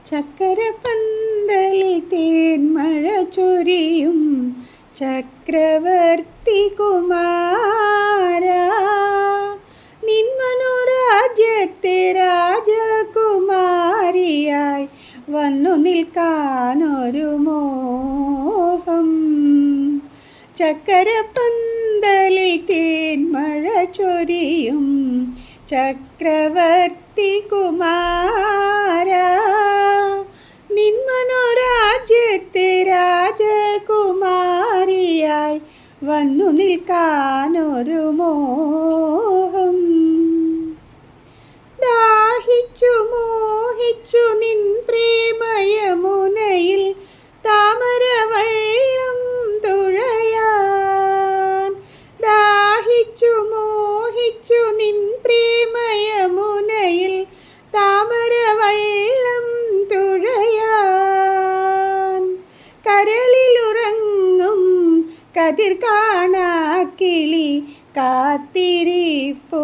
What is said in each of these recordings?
ചക്കരപ്പന്തലിൽ തേന്മഴ ചൊരിയും ചക്രവർത്തി കുമാരാ, നിൻ മനോരാജ്യത്തെ രാജകുമാരിയായി വന്നു നിൽക്കാനൊരു മോഹം. ചക്കരപ്പന്തലിൽ തേന്മഴ ചൊരിയും ചക്രവർത്തി കുമാരാ, നിൻ മനോരാജ്യത്തെ രാജകുമാരിയായി വന്നു നിൽക്കാനൊരു മോഹം. ദാഹിച്ചു മോഹിച്ചു നിൻ പ്രേമയമുനയിൽ താമരവെള്ളം തുഴയാൻ. ദാഹിച്ചു മോഹിച്ചു നിൻ പ്രേമയമുനയിൽ താമരവെള്ളം തുഴയാൻ. കരളിലുറങ്ങും കതിർ കാണാക്കിളി കാത്തിരിപ്പൂ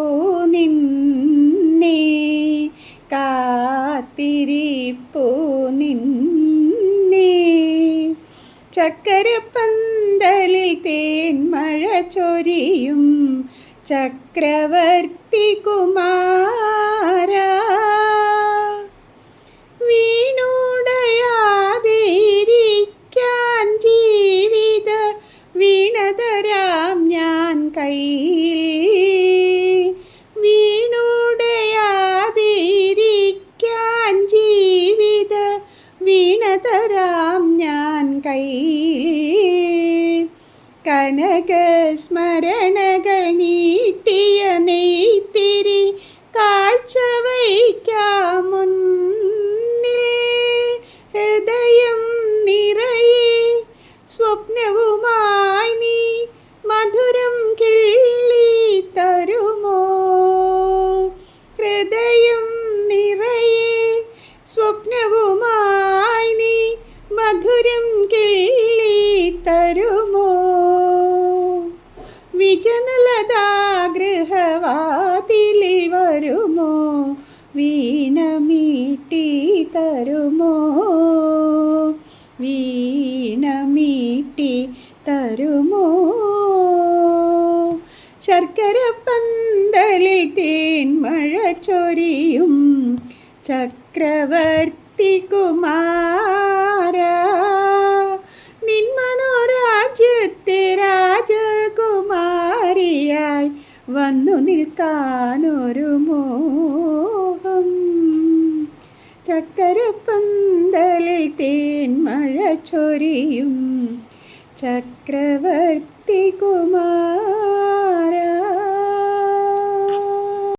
നിന്നെ, കാത്തിരിപ്പൂ നിന്നെ. ചക്കരപ്പന്തലിൽ തേന്മഴ ചൊരിയും ചക്രവർത്തി കുമാരാ, വീണുടയാതെ ഇരിക്കാൻ ജീവിത വീണതരാം ഞാൻ കയ്യിൽ. വീണുടയാതെ ഇരിക്കാൻ ജീവിത വീണതരാം ഞാൻ കയ്യിൽ. കനകസ്മരണകൾ നീട്ടിയ നെയ്ത്തിരി കാഴ്ച വയ്ക്കാം മുന്നിൽ. ഹൃദയം നിറയെ സ്വപ്നവുമായി നീ മധുരം കിള്ളി തരുമോ? ഹൃദയം നിറയെ സ്വപ്നവുമായി നീ മധുരം കിള്ളി തരുമോ? വിജനലതാഗൃഹവാതിലിൽ വരുമോ? വീണമീട്ടി തരുമോ? വീണമീട്ടി തരുമോ? ശർക്കരപ്പന്തലിൽ തേന്മഴ ചൊരിയും ചക്രവർത്തി കുമാരാ, നിൻ മനോരാജ്യത്തെ രാജകുമാരിയായി വന്നു നിൽക്കാനൊരു മോഹം. ചക്കരപ്പന്തലിൽ തേന്മഴ ചൊരിയും ചക്രവർത്തി കുമാരാ.